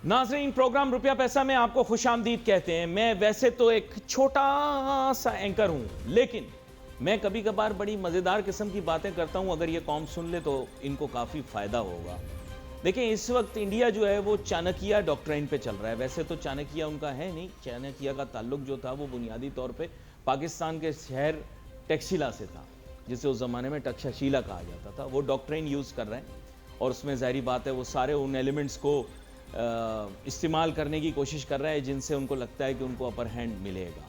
ناظرین، پروگرام روپیہ پیسہ میں آپ کو خوش آمدید کہتے ہیں۔ میں ویسے تو ایک چھوٹا سا اینکر ہوں، لیکن میں کبھی کبھار بڑی مزیدار قسم کی باتیں کرتا ہوں۔ اگر یہ قوم سن لے تو ان کو کافی فائدہ ہوگا۔ دیکھیں، اس وقت انڈیا جو ہے وہ چانکیہ ڈاکٹرائن پہ چل رہا ہے۔ ویسے تو چانکیہ ان کا ہے نہیں، چانکیہ کا تعلق جو تھا وہ بنیادی طور پہ پاکستان کے شہر ٹیکسیلا سے تھا، جسے اس زمانے میں ٹکشاشیلا کہا جاتا تھا۔ وہ ڈاکٹرائن یوز کر رہے ہیں اور اس میں ظاہری بات ہے وہ سارے ان ایلیمنٹس کو استعمال کرنے کی کوشش کر رہے ہیں جن سے ان کو لگتا ہے کہ ان کو اپر ہینڈ ملے گا۔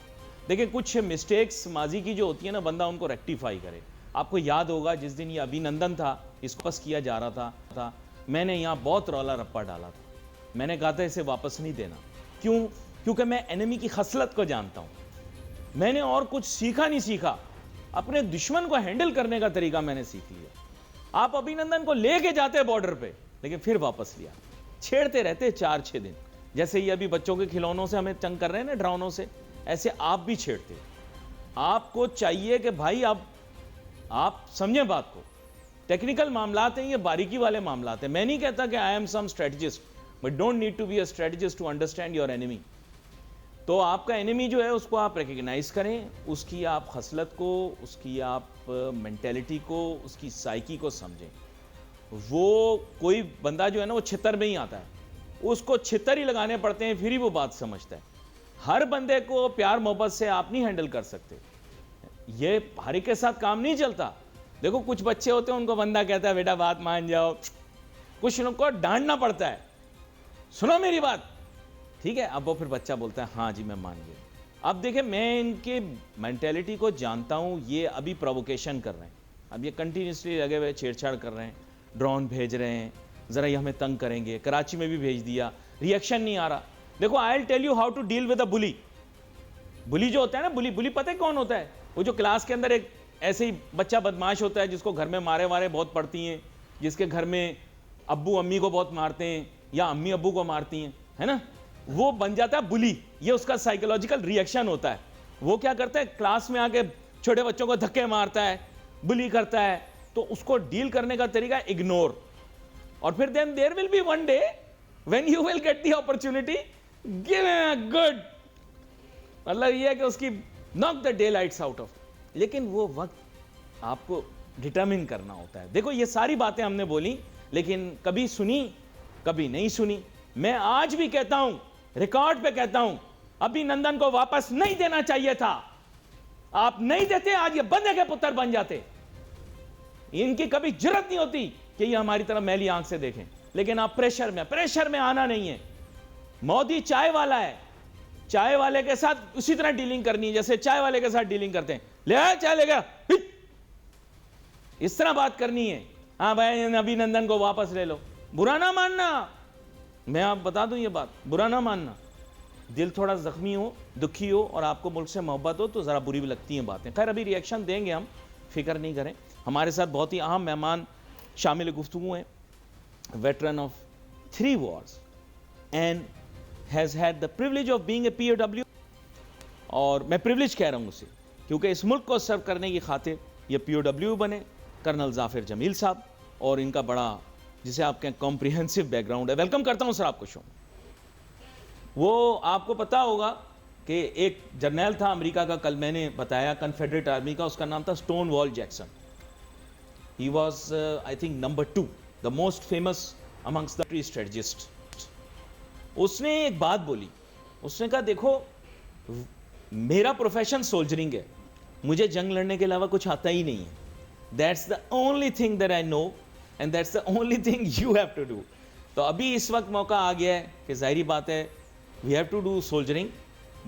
دیکھیں، کچھ مسٹیکس ماضی کی جو ہوتی ہیں نا، بندہ ان کو ریکٹیفائی کرے۔ آپ کو یاد ہوگا جس دن یہ ابھینندن تھا، اس کو واپس کیا جا رہا تھا، میں نے یہاں بہت رولا رپا ڈالا تھا۔ میں نے کہا تھا اسے واپس نہیں دینا۔ کیوں؟ کیونکہ میں انیمی کی خصلت کو جانتا ہوں۔ میں نے اور کچھ سیکھا نہیں سیکھا، اپنے دشمن کو ہینڈل کرنے کا طریقہ میں نے سیکھ لیا۔ آپ ابھینندن کو لے کے جاتے بارڈر پہ، لیکن پھر واپس لیا، چھیڑتے رہتے 4-6 دن۔ جیسے یہ ابھی بچوں کے کھلونوں سے ہمیں تنگ کر رہے ہیں نا، ڈرونوں سے، ایسے آپ بھی چھیڑتے۔ آپ کو چاہیے کہ بھائی آپ سمجھیں بات کو۔ ٹیکنیکل معاملات ہیں، یہ باریکی والے معاملات ہیں۔ میں نہیں کہتا کہ I am some strategist, but don't need to be a strategist to understand your enemy. تو آپ کا اینیمی جو ہے اس کو آپ ریکگنائز کریں، اس کی آپ خصلت کو، اس کی آپ مینٹیلٹی کو، اس کی سائیکی کو سمجھیں۔ وہ کوئی بندہ جو ہے نا وہ چھتر میں ہی آتا ہے، اس کو چھتر ہی لگانے پڑتے ہیں، پھر ہی وہ بات سمجھتا ہے۔ ہر بندے کو پیار محبت سے آپ نہیں ہینڈل کر سکتے، یہ ہر ایک کے ساتھ کام نہیں چلتا۔ دیکھو، کچھ بچے ہوتے ہیں ان کو بندہ کہتا ہے بیٹا بات مان جاؤ، کچھ ان کو ڈانٹنا پڑتا ہے، سنو میری بات، ٹھیک ہے؟ اب وہ پھر بچہ بولتا ہے ہاں جی میں مان گیا۔ اب دیکھیں، میں ان کے مینٹیلٹی کو جانتا ہوں، یہ ابھی پرووکیشن کر رہے ہیں، اب یہ کنٹینیوسلی لگے ہوئے چھیڑ چھاڑ کر رہے ہیں، ڈرون بھیج رہے ہیں، ذرا یہ ہمیں تنگ کریں گے۔ کراچی میں بھی بھیج دیا، ریئیکشن نہیں آ رہا۔ دیکھو، I will tell you how to deal with a بلی۔ بلی جو ہوتا ہے نا، بلی پتہ ہے کون ہوتا ہے؟ وہ جو کلاس کے اندر ایک ایسے ہی بچہ بدماش ہوتا ہے، جس کو گھر میں مارے وارے بہت پڑتی ہیں، جس کے گھر میں ابو امی کو بہت مارتے ہیں یا امی ابو کو مارتی ہیں، ہے نا؟ وہ بن جاتا ہے بلی۔ یہ اس کا سائیکولوجیکل ریئیکشن ہوتا ہے۔ وہ کیا کرتا ہے؟ کلاس میں آ کے چھوٹے بچوں کو دھکے مارتا ہے، بلی کرتا ہے۔ تو اس کو ڈیل کرنے کا طریقہ اگنور، اور پھر then there will be one day when you will get the opportunity, give him a good، مطلب یہ ہے کہ اس کی knock the daylights out of۔ لیکن وہ وقت آپ کو ڈٹرمن کرنا ہوتا ہے۔ دیکھو، یہ ساری باتیں ہم نے بولی، لیکن کبھی سنی کبھی نہیں سنی۔ میں آج بھی کہتا ہوں، ریکارڈ پہ کہتا ہوں، ابھینندن کو واپس نہیں دینا چاہیے تھا۔ آپ نہیں دیتے، آج یہ بندے کے پتر بن جاتے۔ ان کی کبھی جرت نہیں ہوتی کہ یہ ہماری طرح میلی آنکھ سے دیکھیں، لیکن آپ پریشر میں آنا نہیں ہے۔ مودی چائے والا ہے، چائے والے کے ساتھ اسی طرح ڈیلنگ کرنی ہے جیسے چائے والے کے ساتھ ڈیلنگ کرتے ہیں۔ لے آیا چائے، لے گیا، اس طرح بات کرنی ہے۔ ہاں بھائی، ابھینندن کو واپس لے لو، برا نہ ماننا۔ میں آپ بتا دوں یہ بات، برا نہ ماننا۔ دل تھوڑا زخمی ہو، دکھی ہو، اور آپ کو ملک سے محبت ہو تو ذرا بری بھی لگتی ہیں باتیں۔ خیر، ابھی ریئیکشن دیں گے ہم، فکر نہیں کریں۔ ہمارے ساتھ بہت ہی اہم مہمان شامل گفتگو ہیں، veteran of 3 wars and has had the privilege of being a POW، اور میں پریولیج کہہ رہا ہوں اسے کیونکہ اس ملک کو سرو کرنے کی خاطر یہ POW بنے، کرنل ظافر جمیل صاحب، اور ان کا بڑا جسے آپ کہیں کمپریہنسو بیک گراؤنڈ ہے۔ ویلکم کرتا ہوں سر آپ کو شو۔ وہ آپ کو پتا ہوگا کہ ایک جرنیل تھا امریکہ کا، کل میں نے بتایا، کنفیڈریٹ آرمی کا، اس کا نام تھا سٹون وال Jackson. He was, I think, number 2, the most famous amongst the strategists۔ اس نے ایک بات بولی، اس نے کہا دیکھو، میرا پروفیشن سولجرنگ ہے، مجھے جنگ لڑنے کے علاوہ کچھ آتا ہی نہیں ہے۔ That's the only thing that I know and that's the only thing you have to do۔ تو ابھی اس وقت موقع آ گیا ہے کہ ظاہری بات ہے we have to do soldiering،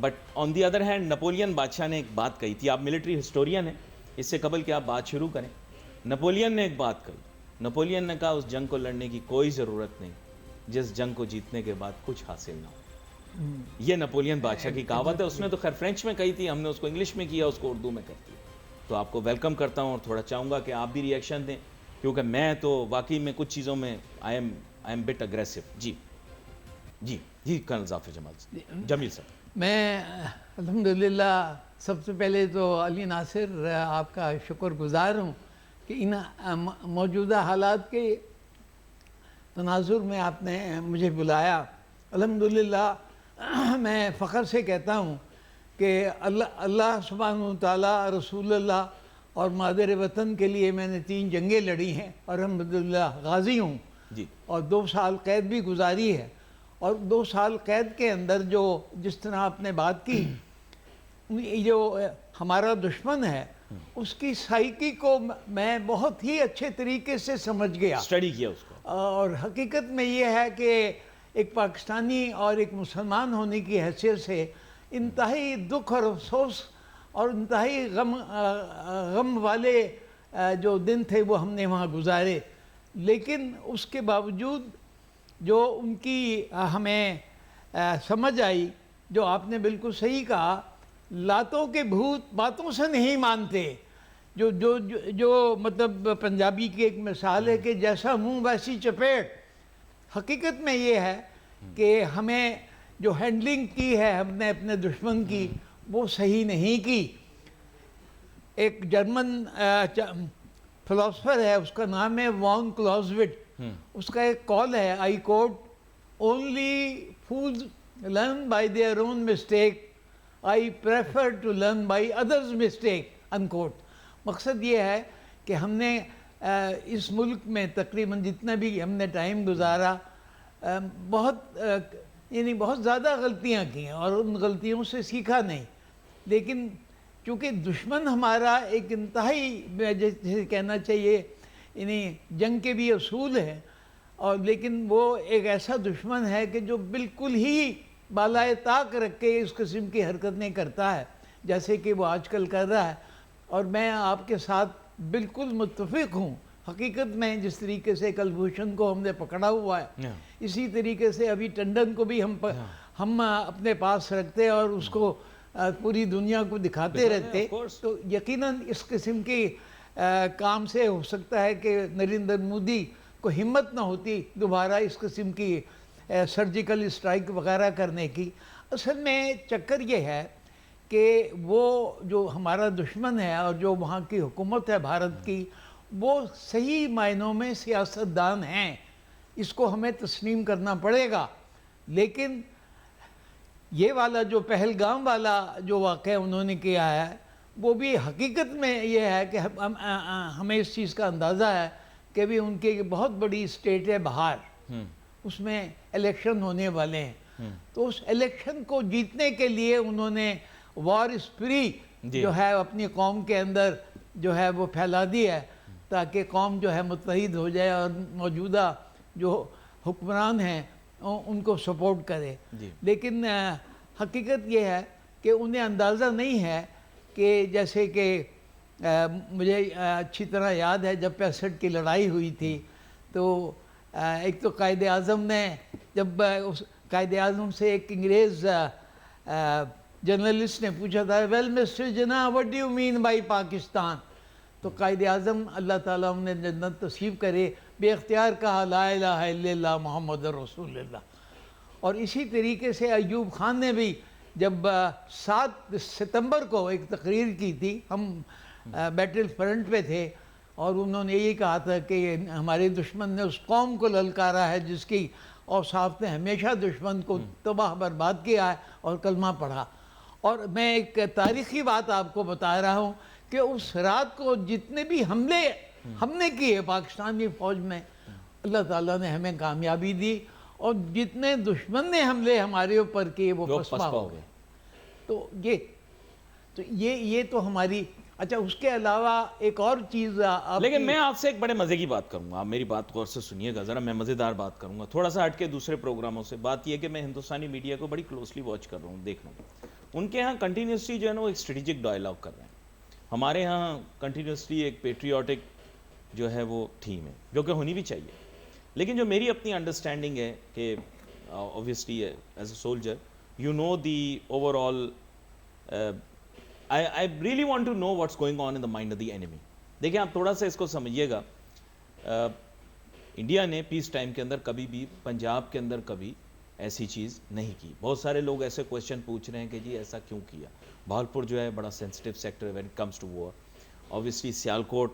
but on the other hand Napoleon بادشاہ نے ایک بات کہی تھی۔ آپ ملٹری ہسٹورین ہیں، اس سے قبل کہ آپ بات شروع کریں، نپولین نے ایک بات کہی۔ نپولین نے کہا اس جنگ کو لڑنے کی کوئی ضرورت نہیں جس جنگ کو جیتنے کے بعد کچھ حاصل نہ ہو۔ یہ نپولین بادشاہ کی کہاوت ہے۔ اس نے تو خیر فرینچ میں کہی تھی، ہم نے اس کو انگلش میں کیا، اس کو اردو میں کرتی ہے۔ تو آپ کو ویلکم کرتا ہوں، اور تھوڑا چاہوں گا کہ آپ بھی ریئیکشن دیں، کیونکہ میں تو واقعی میں کچھ چیزوں میں آئی ایم بٹ اگریسو۔ جی کرنل ظافر جمیل صاحب۔ میں الحمدللہ سب سے پہلے تو علی ناصر آپ کا شکر گزار ہوں کہ ان موجودہ حالات کے تناظر میں آپ نے مجھے بلایا الحمدللہ میں فخر سے کہتا ہوں کہ اللہ سبحانہ و تعالیٰ، رسول اللہ اور مادر وطن کے لیے میں نے 3 جنگیں لڑی ہیں اور الحمدللہ غازی ہوں جی اور 2 سال قید بھی گزاری ہے. اور 2 سال قید کے اندر جو جس طرح آپ نے بات کی، جو ہمارا دشمن ہے اس کی سائیکی کو میں بہت ہی اچھے طریقے سے سمجھ گیا، اسٹڈی کیا اس کو. اور حقیقت میں یہ ہے کہ ایک پاکستانی اور ایک مسلمان ہونے کی حیثیت سے انتہائی دکھ اور افسوس اور انتہائی غم والے جو دن تھے وہ ہم نے وہاں گزارے. لیکن اس کے باوجود جو ان کی ہمیں سمجھ آئی، جو آپ نے بالکل صحیح کہا، لاتوں کے بھوت باتوں سے نہیں مانتے. جو مطلب پنجابی کی ایک مثال ہے کہ جیسا منہ ویسی چپیٹ. حقیقت میں یہ ہے کہ ہمیں جو ہینڈلنگ کی ہے ہم نے اپنے دشمن کی، وہ صحیح نہیں کی. ایک جرمن فلاسفر ہے، اس کا نام ہے وان کلازوٹ. اس کا ایک قول ہے، I quote, only fools learn by their own mistake, I prefer to learn by others mistake, unquote. مقصد یہ ہے کہ ہم نے اس ملک میں تقریباً جتنا بھی ہم نے ٹائم گزارا، بہت زیادہ غلطیاں کی ہیں اور ان غلطیوں سے سیکھا نہیں. لیکن چونکہ دشمن ہمارا ایک انتہائی، جیسے کہنا چاہیے، جنگ کے بھی اصول ہیں، اور لیکن وہ ایک ایسا دشمن ہے کہ جو بالکل ہی بالائے طاق رکھ کے اس قسم کی حرکتیں کرتا ہے جیسے کہ وہ آج کل کر رہا ہے. اور میں آپ کے ساتھ بالکل متفق ہوں. حقیقت میں جس طریقے سے کلبھوشن کو ہم نے پکڑا ہوا ہے، اسی طریقے سے ابھی ٹنڈن کو بھی ہم اپنے پاس رکھتے اور اس کو پوری دنیا کو دکھاتے رہتے. تو یقیناً اس قسم کے کام سے ہو سکتا ہے کہ نریندر مودی کو ہمت نہ ہوتی دوبارہ اس قسم کی سرجیکل اسٹرائک وغیرہ کرنے کی. اصل میں چکر یہ ہے کہ وہ جو ہمارا دشمن ہے اور جو وہاں کی حکومت ہے بھارت کی، وہ صحیح معنوں میں سیاستدان ہیں. اس کو ہمیں تسلیم کرنا پڑے گا. لیکن یہ والا جو پہلگام والا جو واقعہ انہوں نے کیا ہے، وہ بھی حقیقت میں یہ ہے کہ ہمیں اس چیز کا اندازہ ہے کہ بھی ان کی بہت بڑی اسٹیٹ ہے بہار، اس میں الیکشن ہونے والے ہیں. تو اس الیکشن کو جیتنے کے لیے انہوں نے وار اسپری جو ہے اپنی قوم کے اندر جو ہے وہ پھیلا دی ہے، تاکہ قوم جو ہے متحد ہو جائے اور موجودہ جو حکمران ہیں ان کو سپورٹ کرے. لیکن حقیقت یہ ہے کہ انہیں اندازہ نہیں ہے کہ جیسے کہ مجھے اچھی طرح یاد ہے جب 65 کی لڑائی ہوئی تھی، تو ایک تو قائد اعظم نے جب اس قائد اعظم سے ایک انگریز جرنلسٹ نے پوچھا تھا، well mister Jinnah what do you mean by Pakistan? تو قائد اعظم اللہ تعالیٰ انہیں جنت نصیب کرے بے اختیار کہا، لا الہ الا اللہ محمد رسول اللہ. اور اسی طریقے سے ایوب خان نے بھی جب 7 ستمبر کو ایک تقریر کی تھی، ہم بیٹل فرنٹ پہ تھے، اور انہوں نے یہی کہا تھا کہ ہمارے دشمن نے اس قوم کو للکارا ہے جس کی اوصاف نے ہمیشہ دشمن کو تباہ برباد کیا ہے، اور کلمہ پڑھا. اور میں ایک تاریخی بات آپ کو بتا رہا ہوں کہ اس رات کو جتنے بھی حملے ہم نے کیے پاکستانی فوج میں، اللہ تعالیٰ نے ہمیں کامیابی دی، اور جتنے دشمن نے حملے ہمارے اوپر کیے وہ پسپا ہو گئے. تو یہ تو ہماری. اچھا، اس کے علاوہ ایک اور چیز لیکن میں آپ سے ایک بڑے مزے کی بات کروں گا، آپ میری بات غور سے سنیے گا ذرا. میں مزیدار بات کروں گا تھوڑا سا ہٹ کے دوسرے پروگراموں سے. بات یہ کہ میں ہندوستانی میڈیا کو بڑی کلوزلی واچ کر رہا ہوں، دیکھ رہا ہوں. ان کے ہاں کنٹینیوسلی جو ہے نا وہ ایک اسٹریٹجک ڈائلاگ کر رہے ہیں. ہمارے ہاں کنٹینیوسلی ایک پیٹریوٹک جو ہے وہ تھیم ہے، جو کہ ہونی بھی چاہیے. لیکن جو میری اپنی انڈرسٹینڈنگ ہے کہ obviously as a soldier you know the overall I really want to know what's going on in the mind of the enemy. دیکھیں آپ تھوڑا سا اس کو سمجھیے گا. انڈیا نے پیس ٹائم کے اندر کبھی بھی پنجاب کے اندر کبھی ایسی چیز نہیں کی. بہت سارے لوگ ایسے کویشچن پوچھ رہے ہیں کہ جی ایسا کیوں کیا. بہالپور جو ہے بڑا sensitive sector when it comes to war. obviously Sialkot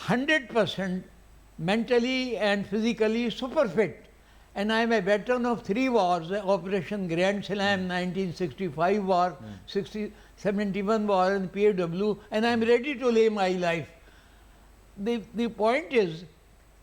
100% mentally and physically super fit, and I am a veteran of 3 wars: Operation Grand Slam, 1965 war, 71 war, and PAW, and I am ready to lay my life. The point is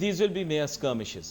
These will be mere skirmishes.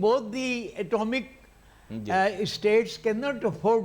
both the atomic states cannot afford,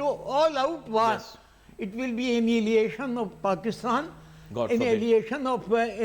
to all out war. It will be annihilation of Pakistan, annihilation of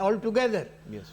altogether. Yes.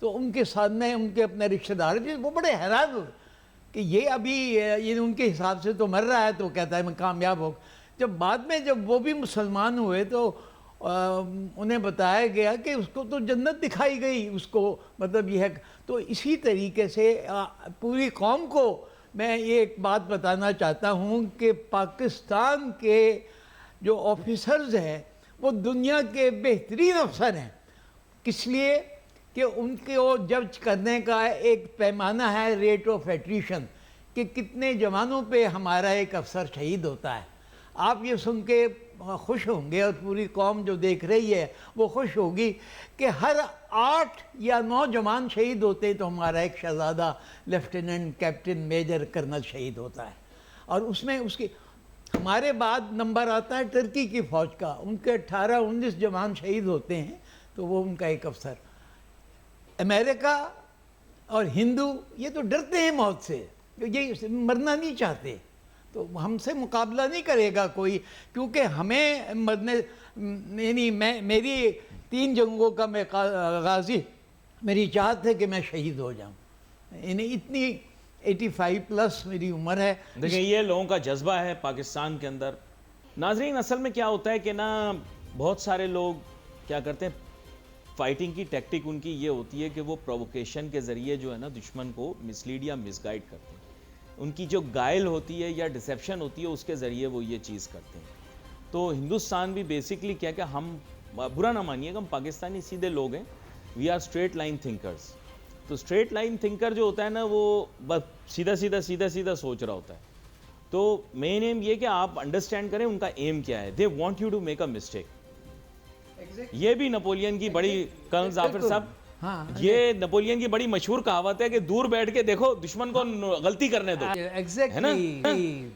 تو ان کے سامنے ان کے اپنے رشتہ دار تھے، وہ بڑے حیران ہوئے کہ یہ ابھی یہ ان کے حساب سے تو مر رہا ہے، تو کہتا ہے میں کامیاب ہو. جب بعد میں جب وہ بھی مسلمان ہوئے تو انہیں بتایا گیا کہ اس کو تو جنت دکھائی گئی، اس کو مطلب یہ ہے. تو اسی طریقے سے پوری قوم کو میں یہ ایک بات بتانا چاہتا ہوں کہ پاکستان کے جو آفیسرز ہیں وہ دنیا کے بہترین افسر ہیں. کس لیے کہ ان کو جج کرنے کا ایک پیمانہ ہے ریٹ آف ایٹریشن، کہ کتنے جوانوں پہ ہمارا ایک افسر شہید ہوتا ہے. آپ یہ سن کے خوش ہوں گے اور پوری قوم جو دیکھ رہی ہے وہ خوش ہوگی کہ ہر 8 یا 9 جوان شہید ہوتے ہیں تو ہمارا ایک شہزادہ لیفٹیننٹ کیپٹن میجر کرنل شہید ہوتا ہے. اور اس میں اس کی ہمارے بعد نمبر آتا ہے ٹرکی کی فوج کا، ان کے 18-19 جوان شہید ہوتے ہیں تو وہ ان کا ایک افسر. امریکہ اور ہندو یہ تو ڈرتے ہیں موت سے، یہ مرنا نہیں چاہتے، تو ہم سے مقابلہ نہیں کرے گا کوئی، کیونکہ ہمیں مرنے یعنی میری 3 جنگوں کا میں غازی، میری چاہت ہے کہ میں شہید ہو جاؤں. یعنی اتنی 85 پلس میری عمر ہے. دیکھیں یہ لوگوں کا جذبہ ہے پاکستان کے اندر. ناظرین اصل میں کیا ہوتا ہے کہ نا بہت سارے لوگ کیا کرتے ہیں، فائٹنگ کی ٹیکٹک ان کی یہ ہوتی ہے کہ وہ پرووکیشن کے ذریعے جو ہے نا دشمن کو مسلیڈ یا مس گائیڈ کرتے ہیں. ان کی جو گائل ہوتی ہے یا ڈسیپشن ہوتی ہے اس کے ذریعے وہ یہ چیز کرتے ہیں. تو ہندوستان بھی بیسکلی کیا کہ ہم برا نہ مانیے گا، ہم پاکستانی سیدھے لوگ ہیں، we are straight line thinkers. تو اسٹریٹ لائن تھنکر جو ہوتا ہے نا وہ بس سیدھا سیدھا سوچ رہا ہوتا ہے. تو مین ایم یہ کہ آپ انڈرسٹینڈ کریں ان کا ایم کیا ہے. They want you to make a mistake. یہ بھی نپولین کی بڑی کرنل ظافر صاحب، یہ نپولین کی بڑی مشہور کہاوت ہے کہ دور بیٹھ کے دیکھو دشمن کو غلطی کرنے دو. ایگزیکٹلی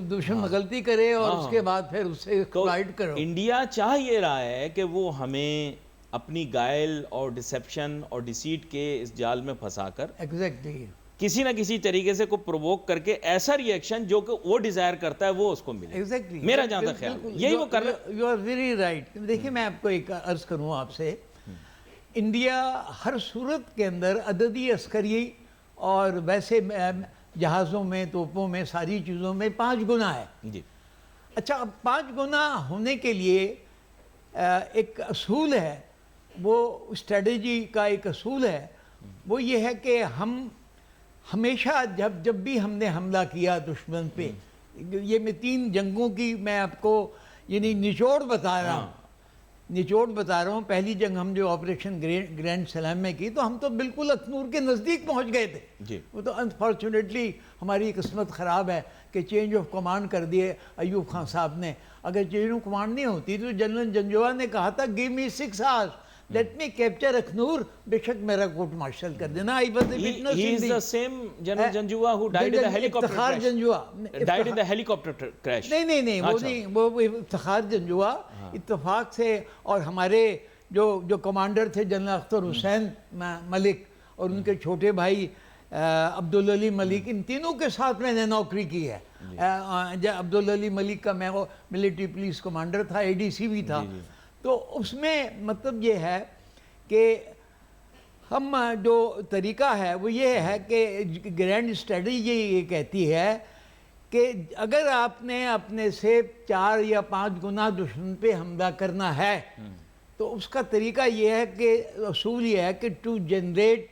دشمن غلطی کرے اور اس کے بعد پھر اسے فائٹ کرو. انڈیا چاہ یہ رہا ہے کہ وہ ہمیں اپنی گائل اور ڈسیپشن اور ڈیسیٹ کے اس جال میں پھنسا کر ایگزیکٹلی کسی نہ کسی طریقے سے کو پرووک کر کے ایسا ری ایکشن جو کہ وہ ڈیزائر کرتا ہے وہ اس کو ملے. ایگزیکٹلی میرا جہاں تک خیال یہی وہ کر رہے. You are very right. دیکھیے میں آپ کو ایک عرض کروں آپ سے، انڈیا ہر صورت کے اندر عددی عسکری اور ویسے جہازوں میں توپوں میں ساری چیزوں میں 5 گنا ہے. جی اچھا، اب 5 گنا ہونے کے لیے ایک اصول ہے، وہ اسٹریٹجی کا ایک اصول ہے. وہ یہ ہے کہ ہم ہمیشہ جب بھی ہم نے حملہ کیا دشمن پہ، یہ میں 3 جنگوں کی میں آپ کو یعنی نچوڑ بتا رہا ہوں. پہلی جنگ ہم جو آپریشن گرینڈ سلام میں کی تو ہم تو بالکل اخنور کے نزدیک پہنچ گئے تھے. جی وہ تو انفارچونیٹلی ہماری قسمت خراب ہے کہ چینج آف کمانڈ کر دیے ایوب خان صاحب نے. اگر چینج آف کمانڈ نہیں ہوتی تو جنرل جنجوہ نے کہا تھا گیو می 6 hours, لیٹ می کیپچر اخنور، بے شک میرا کورٹ مارشل کر دینا. He is the same General Janjua who died in the helicopter Iftikhar crash. Janjua Died in the helicopter crash. نہیں وہ نہیں، وہ افتخار جنجوہ اتفاق سے. اور ہمارے جو کمانڈر تھے جنرل اختر حسین ملک اور ان کے چھوٹے بھائی عبدالعلی ملک، ان تینوں کے ساتھ میں نے نوکری کی ہے. عبدالعلی ملک کا میں وہ ملٹری پولیس کمانڈر تھا، ADC بھی تھا. تو اس میں مطلب یہ ہے کہ ہم جو طریقہ ہے وہ یہ ہے کہ گرینڈ اسٹریٹجی یہ کہتی ہے کہ اگر آپ نے اپنے سے 4 یا 5 گنا دشمن پہ حملہ کرنا ہے تو اس کا طریقہ یہ ہے کہ اصول یہ ہے کہ to generate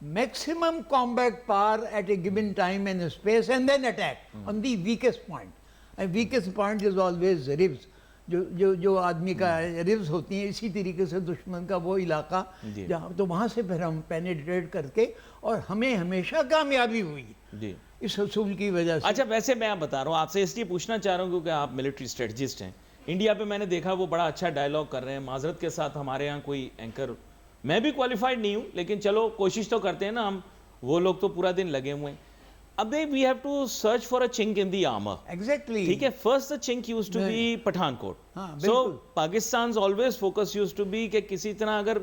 maximum combat power at a given time and space and then attack on the weakest point. And weakest point is always ribs, جو آدمی کا ریبز ہوتی ہیں. اسی طریقے سے دشمن کا وہ علاقہ جہاں، تو وہاں سے پھر ہم پینیٹریٹ کر کے، اور ہمیں ہمیشہ کامیابی ہوئی جی اس اصول کی وجہ سے. اچھا ویسے میں آپ بتا رہا ہوں، آپ سے اس لیے پوچھنا چاہ رہا ہوں کیونکہ آپ ملٹری اسٹریٹجسٹ ہیں. انڈیا پہ میں نے دیکھا وہ بڑا اچھا ڈائلاگ کر رہے ہیں. معذرت کے ساتھ ہمارے یہاں کوئی اینکر، میں بھی کوالیفائڈ نہیں ہوں لیکن چلو کوشش تو کرتے ہیں نا ہم. وہ لوگ تو پورا دن لگے ہوئے ہیں. اب we have to search for a chink in the armour. Exactly ٹھیک ہے. First the chink used to be Pathankot. So Pakistan always focus used to be کہ کسی طرح اگر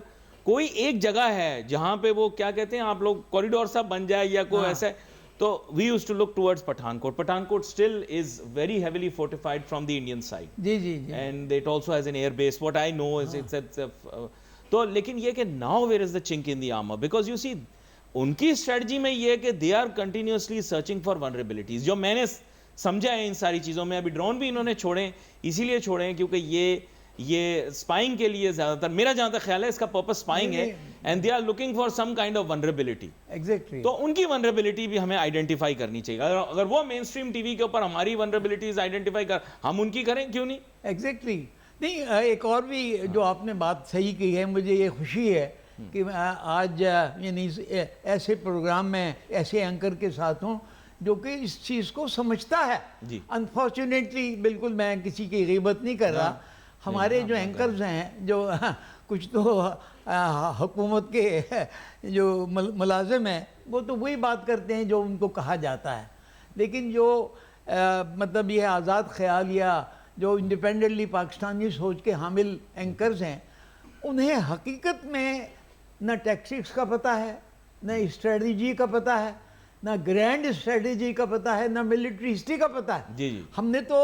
کوئی ایک جگہ ہے جہاں پہ وہ کیا کہتے ہیں آپ لوگ کوریڈور سا بن جائے یا کوئی ایسا ہے، تو we use to look towards Pathankot. Pathankot still is very heavily fortified from the Indian side. جی and it also has an air base. What I know is it's تو لیکن یہ کہ now where is the chink in the armour because you see ان کی strategy میں یہ کہ they are continuously searching for vulnerabilities. جو میں نے سمجھا ہے ان ساری چیزوں میں, ابھی ڈرون بھی انہوں نے چھوڑے اسی لیے چھوڑے ہیں کیونکہ یہ اسپائنگ کے لیے زیادہ تر, میرا جہاں تک خیال ہے اس کا پرپس اسپائنگ ہے, and they are looking for some kind of vulnerability. Exactly. تو ان کی ونریبلٹی بھی ہمیں آئیڈینٹیفائی کرنی چاہیے. اگر وہ مین اسٹریم ٹی وی کے اوپر ہماری ونریبلٹیز آئیڈینٹیفائی ہم ان کی کریں, کیوں نہیں؟ ایگزیکٹلی. نہیں, ایک اور بھی جو آپ نے بات صحیح کی ہے, مجھے یہ خوشی ہے کہ میں آج یعنی ایسے پروگرام میں ایسے اینکر کے ساتھ ہوں جو کہ اس چیز کو سمجھتا ہے. جی انفارچونیٹلی بالکل میں کسی کی غیبت نہیں کر رہا. ہمارے جو اینکرز ہیں جو کچھ تو حکومت کے جو ملازم ہیں وہ تو وہی بات کرتے ہیں جو ان کو کہا جاتا ہے, لیکن جو مطلب یہ آزاد خیال یا جو انڈیپینڈنٹلی پاکستانی سوچ کے حامل اینکرز ہیں انہیں حقیقت میں نہ ٹیکٹکس کا پتہ ہے, نہ اسٹریٹجی کا پتہ ہے, نہ گرینڈ اسٹریٹجی کا پتہ ہے, نہ ملٹری ہسٹری کا پتہ ہے. جی جی. ہم نے تو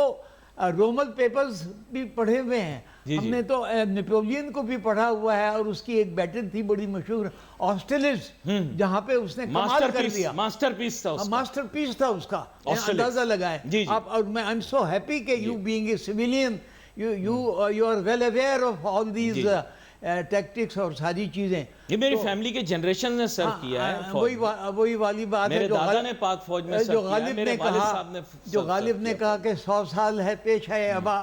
رومل پیپرز بھی پڑھے ہوئے ہیں, ہم نے تو نیپولین کو بھی پڑھا ہوا ہے, اور اس کی ایک بیٹل تھی بڑی مشہور آسٹریلس, جہاں پہ اس نے کمال کر دیا. ماسٹر پیس تھا, ماسٹر پیس تھا اس کا, اندازہ لگائیں آپ. اور میں آئی ایم سو ہیپی کہ you being a civilian you are well aware of all these tactics اور ساری چیزیں. یہ میری فیملی کے جنریشن نے سرو کیا ہے. وہی والی بات ہے. میرے دادا نے پاک فوج میں سرو کیا ہے, میرے والد صاحب نے جو غالب نے کہا کہ 100 سال ہے پیش ہے ابا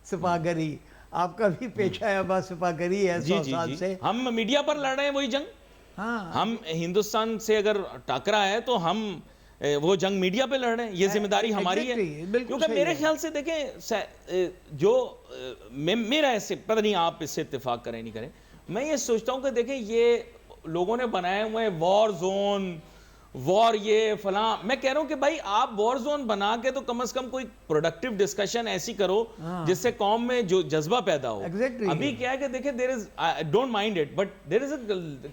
سپاہگری, آپ کا بھی پیش ہے ابا سپاہگری ہے 100 سال سے. ہم میڈیا پر لڑ رہے ہیں وہی جنگ. ہم ہندوستان سے اگر ٹاکرا ہے تو ہم وہ جنگ میڈیا پہ لڑ رہے ہیں, یہ ذمہ داری ہماری ہے. کیونکہ میرے خیال سے دیکھیں جو میرا ایسے پتہ نہیں آپ اس سے اتفاق کریں نہیں کریں, میں یہ سوچتا ہوں کہ دیکھیں یہ لوگوں نے بنائے ہوئے وار زون, وار یہ فلاں. میں کہہ رہا ہوں کہ بھائی آپ وار زون بنا کے تو کم از کم کوئی پروڈکٹیو ڈسکشن ایسی کرو جس سے قوم میں جو جذبہ پیدا ہو. ابھی کیا ہے کہ دیکھیں there is I don't mind it but there is a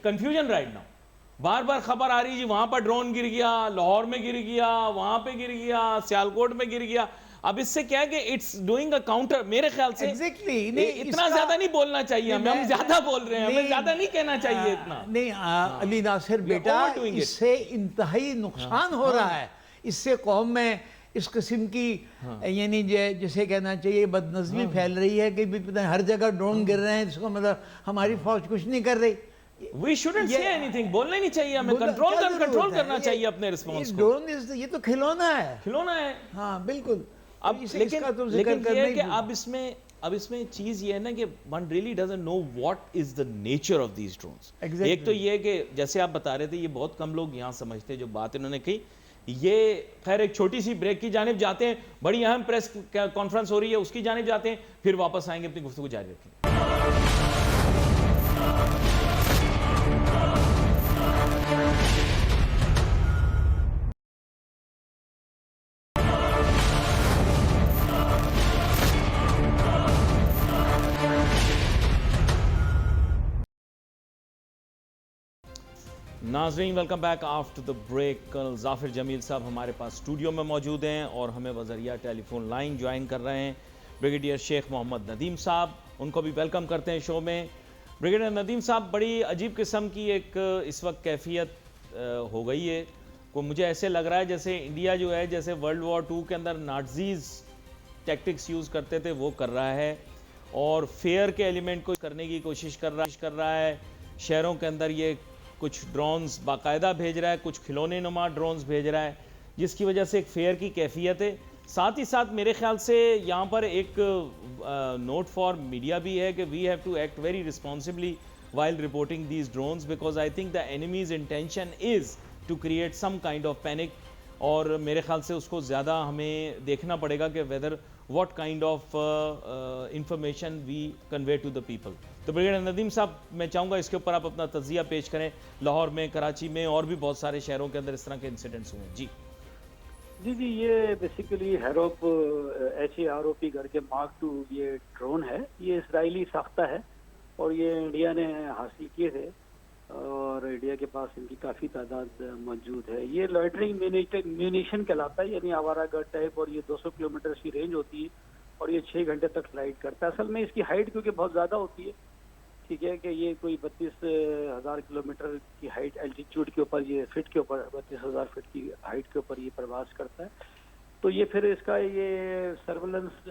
confusion right now. بار بار خبر آ رہی جی وہاں پر ڈرون گر گیا, لاہور میں گر گیا, وہاں پہ گر گیا, سیالکوٹ میں گر گیا. اب اس سے کیا ہے کہ اٹس ڈوئنگ اے کاؤنٹر. میرے خیال سے اتنا زیادہ نہیں بولنا چاہیے ہمیں, ہم زیادہ بول رہے ہیں, ہمیں زیادہ نہیں کہنا چاہیے اتنا. نہیں علی ناصر بیٹا, اس سے انتہائی نقصان ہو رہا ہے. اس سے قوم میں اس قسم کی یعنی جسے کہنا چاہیے بد نظمی پھیل رہی ہے کہ ہر جگہ ڈرون گر رہے ہیں, اس کو مطلب ہماری فوج کچھ نہیں کر رہی. We shouldn't say anything, بولنا ہی نہیں چاہیے ہمیں, کنٹرول کرنا چاہیے اپنے رسپانس کو. ڈرون یہ تو کھلونا ہے, کھلونا ہے. ہاں بالکل. اب لیکن یہ ہے کہ اب اس میں چیز یہ ہے نا کہ one really doesn't know what is the nature of these drones. ایک تو یہ کہ جیسے آپ بتا رہے تھے یہ بہت کم لوگ یہاں سمجھتے ہیں جو بات انہوں نے کہی. یہ خیر ایک چھوٹی سی بریک کی جانب جاتے ہیں, بڑی اہم پریس کانفرنس ہو رہی ہے اس کی جانب جاتے ہیں, پھر واپس آئیں گے اپنی گفتگو جاری رکھیں. ناظرین welcome back after the break. Colonel Zafar Jamil صاحب ہمارے پاس اسٹوڈیو میں موجود ہیں اور ہمیں بذریعہ ٹیلی فون لائن جوائن کر رہے ہیں. بریگیڈیئر شیخ محمد ندیم صاحب, ان کو بھی ویلکم کرتے ہیں شو میں. بریگیڈیئر ندیم صاحب, بڑی عجیب قسم کی ایک اس وقت کیفیت ہو گئی ہے. مجھے ایسے لگ رہا ہے جیسے انڈیا جو ہے جیسے ورلڈ وار 2 کے اندر نازیز ٹیکٹکس یوز کرتے تھے وہ کر رہا ہے, اور فیئر کے ایلیمنٹ کو کرنے کی کوشش کر رہا ہے. شہروں کے اندر یہ کچھ ڈرونز باقاعدہ بھیج رہا ہے, کچھ کھلونے نما ڈرونز بھیج رہا ہے, جس کی وجہ سے ایک فیئر کی کیفیت ہے. ساتھ ہی ساتھ میرے خیال سے یہاں پر ایک نوٹ فار میڈیا بھی ہے کہ we have to act very responsibly while reporting these drones because I think the enemy's intention is to create some kind of panic. اور میرے خیال سے اس کو زیادہ ہمیں دیکھنا پڑے گا کہ whether what kind of information we convey to the people. تو بریگیڈیئر ندیم صاحب, میں چاہوں گا اس کے اوپر آپ اپنا تجزیہ پیش کریں. لاہور میں, کراچی میں اور بھی بہت سارے شہروں کے اندر اس طرح کے انسیڈنٹس ہوئے ہیں. جی یہ بیسیکلی ہیروپ HAROP گھر کے مارک 2 یہ ڈرون ہے. یہ اسرائیلی ساختہ ہے اور یہ انڈیا نے حاصل کیے تھے اور انڈیا کے پاس ان کی کافی تعداد موجود ہے. یہ لوئٹرنگ میونیشن کہلاتا ہے, یعنی آوارہ گرد ٹائپ, اور یہ 200 کلومیٹر کی رینج ہوتی ہے اور یہ 6 گھنٹے تک فلائٹ کرتا ہے. اصل میں اس کی ہائٹ کیونکہ بہت زیادہ ہوتی ہے ٹھیک ہے کہ یہ کوئی 32,000 کلومیٹر کی ہائٹ الٹیٹیوڈ کے اوپر، یہ فٹ کے اوپر 32,000 فٹ کی ہائٹ کے اوپر یہ پرواز کرتا ہے. تو یہ پھر اس کا یہ سرولنس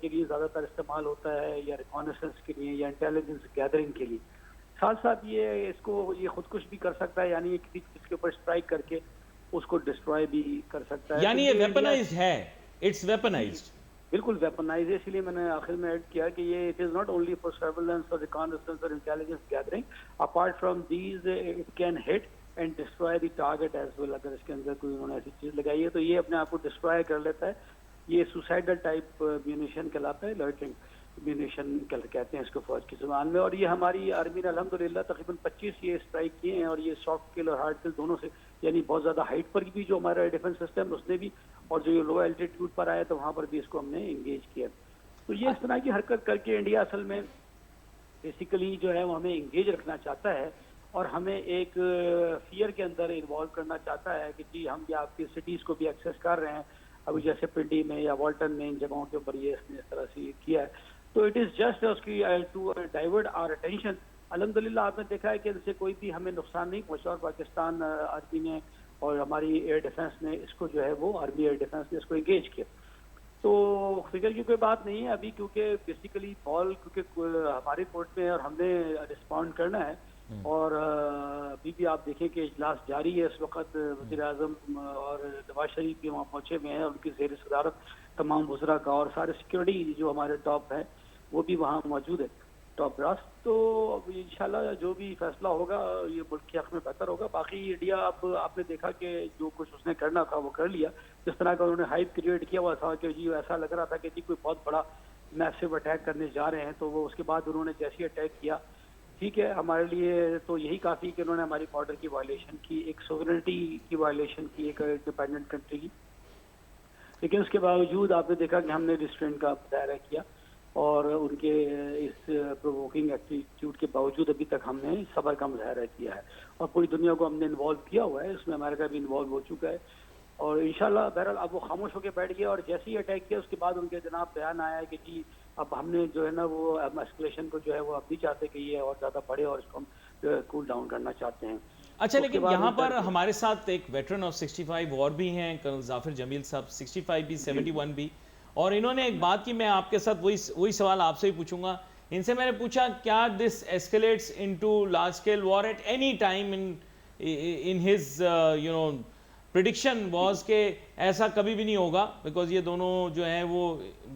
کے لیے زیادہ تر استعمال ہوتا ہے، یا ریکانیسنس کے لیے، یا انٹیلیجنس گیدرنگ کے لیے. ساتھ ساتھ یہ اس کو یہ خودکش بھی کر سکتا ہے، یعنی کسی چیز کے اوپر اسٹرائک کر کے اس کو ڈسٹروائے بھی کر سکتا ہے. یعنی یہ ویپنائزڈ ہے، اٹس ویپنائزڈ. بالکل ویپنائز ہے، اس لیے میں نے آخر میں ایڈ کیا کہ یہ it is not only for surveillance اور ریکانیسنس اور intelligence gathering, apart from these it can hit and destroy the target as well. اگر اس کے اندر کوئی انہوں نے ایسی چیز لگائی ہے تو یہ اپنے آپ کو ڈسٹروائے کر لیتا ہے. یہ سوسائڈل ٹائپ میونیشن کہلاتا ہے، لرٹنگ میونیشن کہتے ہیں اس کو فوج کی زبان میں. اور یہ ہماری آرمی نے الحمدللہ تقریباً 25 یہ اسٹرائک کیے ہیں، اور یہ سافٹ کل اور ہارڈ کل دونوں سے، یعنی بہت زیادہ ہائٹ پر بھی جو ہمارا ڈیفنس سسٹم اس نے بھی، اور جو یہ لو الٹیٹیوڈ پر آیا تو وہاں پر بھی اس کو ہم نے انگیج کیا. تو یہ اس طرح کی حرکت کر کے انڈیا اصل میں بیسیکلی جو ہے وہ ہمیں انگیج رکھنا چاہتا ہے، اور ہمیں ایک فیئر کے اندر انوالو کرنا چاہتا ہے کہ جی ہم یہ آپ کی سٹیز کو بھی ایکسیس کر رہے ہیں. ابھی جیسے پنڈی میں یا والٹن میں ان جگہوں کے اوپر یہ اس نے اس طرح سے کیا ہے. تو it is just to divert our attention. الحمدللہ آپ نے دیکھا ہے کہ ان سے کوئی بھی ہمیں نقصان نہیں پہنچا، اور پاکستان آرمی نے اور ہماری ایئر ڈیفنس نے اس کو جو ہے وہ آرمی ایئر ڈیفنس نے اس کو انگیج کیا. تو فکر کی کوئی بات نہیں ہے ابھی، کیونکہ بیسیکلی بال کیونکہ ہمارے کورٹ میں اور ہم نے رسپونڈ کرنا ہے. اور ابھی بھی آپ دیکھیں کہ اجلاس جاری ہے اس وقت. وزیر اعظم اور نواز شریف بھی وہاں پہنچے ہوئے ہیں، ان کی زیر صدارت تمام وزراء کا، اور سارے سیکورٹی جو ہمارے ٹاپ ہیں وہ بھی وہاں موجود ہے، ٹاپ براس. تو انشاءاللہ جو بھی فیصلہ ہوگا یہ ملک کے حق میں بہتر ہوگا. باقی انڈیا اب آپ نے دیکھا کہ جو کچھ اس نے کرنا تھا وہ کر لیا. جس طرح کا انہوں نے ہائپ کریٹ کیا ہوا تھا کہ جی ایسا لگ رہا تھا کہ جی کوئی بہت بڑا میسو اٹیک کرنے جا رہے ہیں، تو وہ اس کے بعد انہوں نے جیسے اٹیک کیا، ٹھیک ہے ہمارے لیے تو یہی کافی کہ انہوں نے ہماری بارڈر کی وائلیشن کی، ایک سوورنٹی کی وائلیشن کی، ایک انڈیپینڈنٹ کنٹری کی. لیکن اس کے باوجود آپ نے دیکھا کہ ہم نے ریسٹرینٹ کا مظاہرہ کیا، اور ان کے اس پرووکنگ ایٹیٹیوڈ کے باوجود ابھی تک ہم نے صبر کا مظاہرہ کیا ہے، اور پوری دنیا کو ہم نے انوالو کیا ہوا ہے. اس میں امریکہ بھی انوالو ہو چکا ہے، اور انشاءاللہ بہرحال اب وہ خاموش ہو کے بیٹھ گیا. اور جیسے ہی اٹیک کیا اس کے بعد ان کے جناب بیان آیا ہے کہ جی اب ہم نے جو ہے نا وہ اسکلیشن کو جو ہے وہ اب نہیں چاہتے کہ یہ اور زیادہ بڑھے، اور اس کو ہم کول ڈاؤن کرنا چاہتے ہیں. اچھا، لیکن یہاں پر ہمارے ساتھ ایک ویٹرن آف 65 اور بھی ہیں، کرنل ظافر جمیل صاحب، 65 بھی 71 بھی، اور انہوں نے ایک بات کی، میں آپ کے ساتھ وہی سوال آپ سے ہی پوچھوں گا. ان سے میں نے پوچھا کیا this escalates into large scale war at any time in his prediction was کہ ایسا کبھی بھی نہیں ہوگا، بیکاز یہ دونوں جو ہیں وہ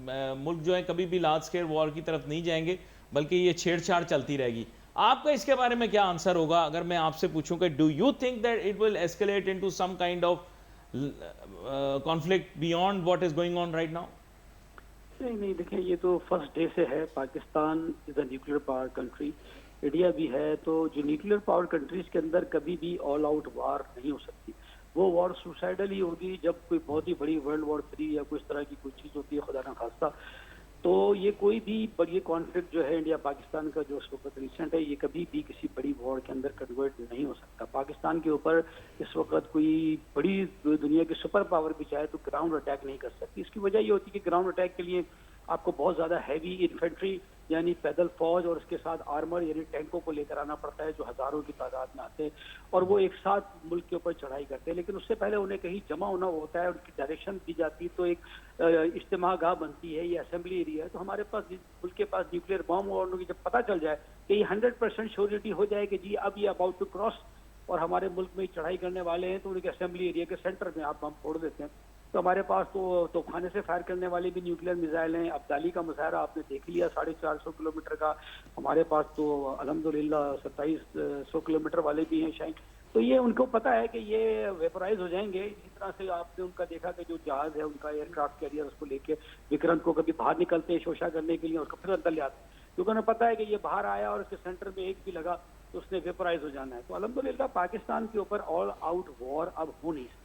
ملک جو ہیں کبھی بھی لارج اسکیل وار کی طرف نہیں جائیں گے، بلکہ یہ چھیڑ چھاڑ چلتی رہے گی. آپ کا اس کے بارے میں کیا آنسر ہوگا اگر میں آپ سے پوچھوں کہ do you think that it will escalate into some kind of conflict beyond what is going on right now? نہیں دیکھیں، یہ تو فرسٹ ڈے سے ہے. Pakistan is a nuclear power country, India بھی ہے. تو جو نیوکلیر پاور کنٹریز کے اندر کبھی بھی آل آؤٹ وار نہیں ہو سکتی. وہ وار سوسائڈل ہی ہوگی جب کوئی بہت ہی بڑی ورلڈ وار 3 یا کوئی اس طرح کی کوئی چیز ہوتی ہے، خدا نہ خواستہ. تو یہ کوئی بھی بڑی کانفلکٹ جو ہے انڈیا پاکستان کا جو اس وقت ریسنٹ ہے، یہ کبھی بھی کسی بڑی وار کے اندر کنورٹ نہیں ہو سکتا. پاکستان کے اوپر اس وقت کوئی بڑی دنیا کی سپر پاور بھی چاہے تو گراؤنڈ اٹیک نہیں کر سکتی. اس کی وجہ یہ ہوتی ہے کہ گراؤنڈ اٹیک کے لیے آپ کو بہت زیادہ ہیوی انفینٹری یعنی پیدل فوج اور اس کے ساتھ آرمر یعنی ٹینکوں کو لے کر آنا پڑتا ہے، جو ہزاروں کی تعداد میں آتے ہیں اور وہ ایک ساتھ ملک کے اوپر چڑھائی کرتے ہیں. لیکن اس سے پہلے انہیں کہیں جمع ہونا ہوتا ہے، ان کی ڈائریکشن دی جاتی ہے، تو ایک اجتماع گاہ بنتی ہے، یہ اسمبلی ایریا ہے. تو ہمارے پاس ملک کے پاس نیوکلیئر بم اور ان کی جب پتہ چل جائے کہ یہ 100% شیورٹی ہو جائے کہ جی اب یہ اباؤٹ ٹو کراس اور ہمارے ملک میں چڑھائی کرنے والے ہیں، تو ان کے اسمبلی ایریا کے سینٹر میں آپ بم پھوڑ دیتے ہیں. تو ہمارے پاس تو توپخانے سے فائر کرنے والے بھی نیوکلیئر میزائل ہیں. ابدالی کا مظاہرہ آپ نے دیکھ لیا 450 کلومیٹر کا. ہمارے پاس تو الحمدللہ 2700 کلومیٹر والے بھی ہیں شاید. تو یہ ان کو پتہ ہے کہ یہ ویپرائز ہو جائیں گے. اسی طرح سے آپ نے ان کا دیکھا کہ جو جہاز ہے ان کا ایئر کرافٹ کیریئر، اس کو لے کے وکرانت کو کبھی باہر نکلتے ہیں شوشا کرنے کے لیے، اس کو پھر اندر لے آتے ہیں، کیونکہ انہیں پتہ ہے کہ یہ باہر آیا اور اس کے سینٹر میں ایک بھی لگا تو اس نے ویپرائز ہو جانا ہے. تو الحمدللہ پاکستان کے اوپر آل آؤٹ وار اب ہو نہیں سکتی.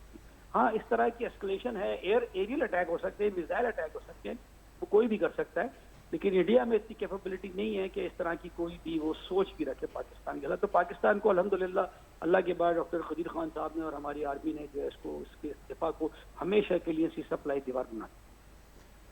ہاں اس طرح کی اسکلیشن ہے، ایریل اٹیک ہو سکتے ہیں، میزائل اٹیک ہو سکتے ہیں، وہ کوئی بھی کر سکتا ہے. لیکن انڈیا میں اتنی کیپیبلٹی نہیں ہے کہ اس طرح کی کوئی بھی وہ سوچ بھی رکھے پاکستان کے خلاف. تو پاکستان کو الحمدللہ اللہ کے بعد ڈاکٹر قدیر خان صاحب نے اور ہماری آرمی نے جو ہے اس کے دفاع کو ہمیشہ کے لیے سی سپلائی دیوار بنا دی.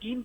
3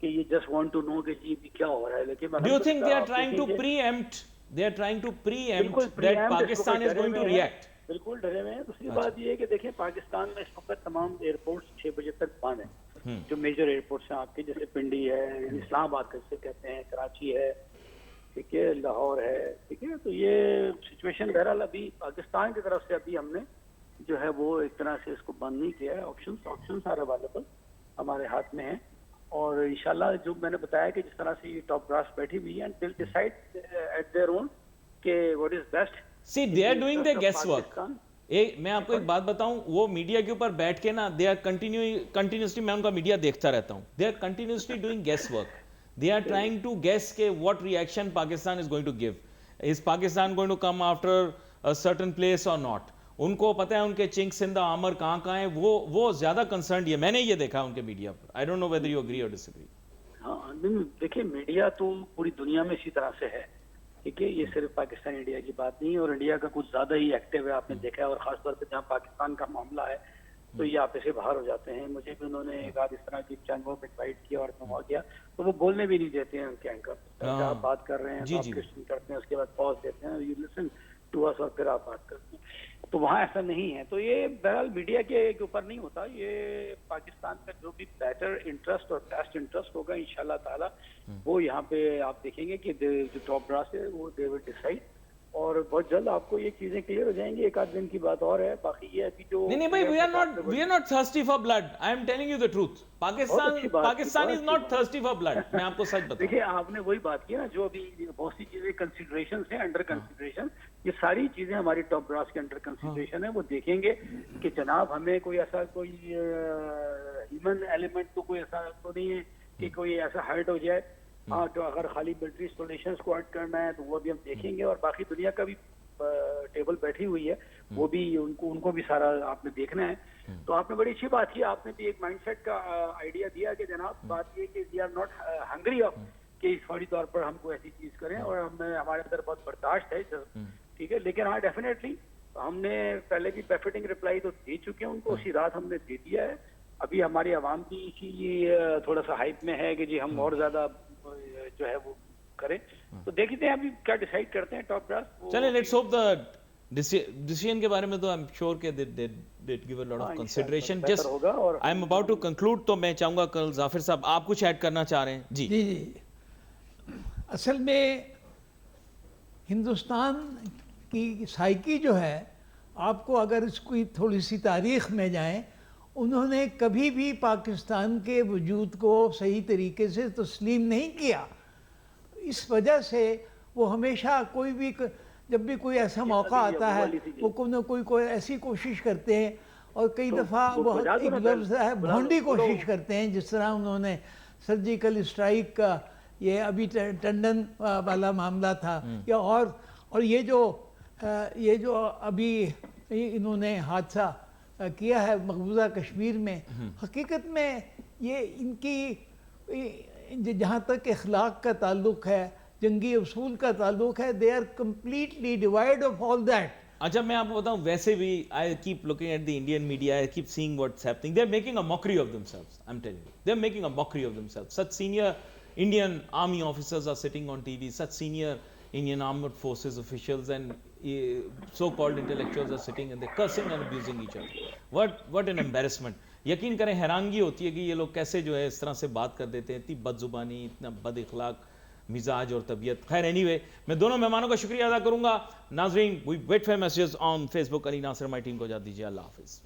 کہ یہ جسٹ وانٹ ٹو نو کہ جی کیا ہو رہا ہے. لیکن Do you think they are trying to preempt? They are trying to preempt that Pakistan is going to react. بالکل ڈرے ہوئے ہیں. دوسری بات یہ ہے کہ دیکھیں پاکستان میں اس وقت تمام ایئرپورٹس 6 بجے تک بند ہیں, جو میجر ایئرپورٹس ہیں آپ کے, جیسے پنڈی ہے, اسلام آباد سے کہتے ہیں, کراچی ہے, ٹھیک ہے, لاہور ہے, ٹھیک ہے. تو یہ سچویشن بہرحال ابھی پاکستان کی طرف سے ابھی ہم نے جو ہے وہ ایک طرح سے اس کو بند نہیں کیا ہے. آپشنس آر اویلیبل ہمارے ہاتھ میں ہیں, اور انشاءاللہ جو میں نے بتایا کہ جس طرح سے یہ ٹاپ براس بیٹھی ہوئی ہے, and they'll decide at their own کہ what is best. See, they are doing their guesswork. میں آپ کو ایک بات بتاؤں, وہ میڈیا کے اوپر بیٹھ کے نا, they are continuously, میں ان کا میڈیا دیکھتا رہتا ہوں, they are continuously doing guesswork. They are trying to guess کہ what reaction Pakistan is going to give. Is Pakistan going to come after a certain place or not? ان کو پتہ ہے ان کے چنک سندھ آمر کہاں ہیں, وہ زیادہ کنسرنڈ ہے. میں نے یہ دیکھا ان کے media per. I don't know whether you agree or disagree. ہاں دیکھیں میڈیا تو پوری دنیا میں اسی طرح سے ہے, ٹھیک ہے. یہ صرف پاکستان انڈیا کی بات نہیں ہے, اور انڈیا کا کچھ زیادہ ہی ایکٹیو ہے, آپ نے دیکھا ہے, اور خاص طور پہ جہاں پاکستان کا معاملہ ہے تو یہ آپے سے باہر ہو جاتے ہیں. مجھے بھی انہوں نے ایک آدھ اس طرح کی چینلوں پہ انوائٹ کیا اور میں ہو گیا تو وہ بولنے بھی نہیں دیتے ہیں ان کے اینکر. آپ بات کر رہے ہیں تو آپ کوسچن کرتے ہیں, اس کے بعد پاز دیتے ہیں, یو لسن ٹو اس, اور پھر آپ بات کرتے ہیں. تو وہاں ایسا نہیں ہے. تو یہ بہرحال میڈیا کے اوپر نہیں ہوتا, یہ پاکستان کا جو بھی بیٹر انٹرسٹ اور بیسٹ انٹرسٹ ہوگا انشاءاللہ تعالیٰ وہ یہاں پہ آپ دیکھیں گے کہ جو ٹاپ براس ہے وہ دے ول ڈیسائڈ, اور بہت جلد آپ کو یہ چیزیں کلیئر ہو جائیں گی. ایک آدھ دن کی بات اور ہے, باقی یہ ابھی جو نہیں بھائی, we are not thirsty for blood. I am telling you the truth. Pakistan is not thirsty for blood. میں آپ کو سچ بتاؤں. دیکھیں آپ نے وہی بات کی نا, جو ابھی بہت سی چیزیں کنسیڈریشن ہیں, انڈر کنسیڈریشن, یہ ساری چیزیں ہماری ٹاپ براس کے انڈر کنسیڈریشن ہے. وہ دیکھیں گے کہ جناب ہمیں کوئی ایسا کوئی ہیومن ایلیمنٹ تو کوئی ایسا تو نہیں ہے کہ کوئی ایسا ہرٹ ہو جائے. ہاں تو اگر خالی ملٹری انسٹالیشنز کو ہرٹ کرنا ہے تو وہ بھی ہم دیکھیں گے, اور باقی دنیا کا بھی ٹیبل بیٹھی ہوئی ہے, وہ بھی ان کو بھی سارا آپ نے دیکھنا ہے. تو آپ نے بڑی اچھی بات کی, آپ نے بھی ایک مائنڈ سیٹ کا آئیڈیا دیا کہ جناب بات یہ کہ we are not hungry of کہ اس فوری طور پر ہم کو ایسی چیز کریں, اور ہمارے اندر بہت برداشت ہے, ٹھیک ہے. لیکن ہاں ڈیفینیٹلی ہم نے پہلے بھی بیفٹنگ رپلائی تو دے چکے ہیں ان کو, اسی رات ہم نے دے دیا ہے. ابھی ہماری عوام بھی اسی تھوڑا سا ہائپ میں ہے کہ جی ہم اور زیادہ جو ہے وہ کریں. تو دیکھتے ہیں ابھی کیا ڈیسائیڈ کرتے ہیں ٹاپ براس. چلیں لیٹس ہوپ دا ڈیسیژن کے بارے میں تو آئی ایم شیور کہ they give a lot of consideration. Just I am about to conclude, تو میں چاہوں گا کل ظافر صاحب آپ کچھ ایڈ کرنا چاہ رہے ہیں. جی جی اصل میں ہندوستان کی سائیکی جو ہے, آپ کو اگر اس کی تھوڑی سی تاریخ میں جائیں, انہوں نے کبھی بھی پاکستان کے وجود کو صحیح طریقے سے تسلیم نہیں کیا. اس وجہ سے وہ ہمیشہ کوئی بھی جب بھی کوئی ایسا موقع آتا ہے وہ کوئی نہ کوئی ایسی کوشش کرتے ہیں, اور کئی دفعہ بہت ایک لفظ ہے بھونڈی کوشش کرتے ہیں, جس طرح انہوں نے سرجیکل اسٹرائک کا یہ ابھی ٹنڈن والا معاملہ تھا, یا اور یہ جو ابھی انہوں نے حادثہ کیا ہے مقبوضہ کشمیر میں, حقیقت میں یہ ان کی جہاں تک اخلاق کا تعلق ہے, جنگی اصول کا تعلق ہے, they are completely devoid of all that. اچھا میں آپ کو بتاؤں, ویسے بھی I keep looking at the Indian media, I keep seeing what's happening. They're making a mockery of themselves. I'm telling you, they're making a mockery of themselves. Such senior Indian army officers are sitting on TV, such senior Indian armed forces officials and so-called intellectuals are sitting and they're cursing and abusing each other. What an embarrassment. یقین کریں حیرانگی ہوتی ہے کہ یہ لوگ کیسے جو ہے اس طرح سے بات کر دیتے ہیں, اتنی بد زبانی, اتنا بد اخلاق مزاج اور طبیعت. خیر اینی وے, میں دونوں مہمانوں کا شکریہ ادا کروں گا. ناظرین, we wait for messages on Facebook. Ali Nasir, ہماری ٹیم کو اجازت دیجیے. اللہ حافظ.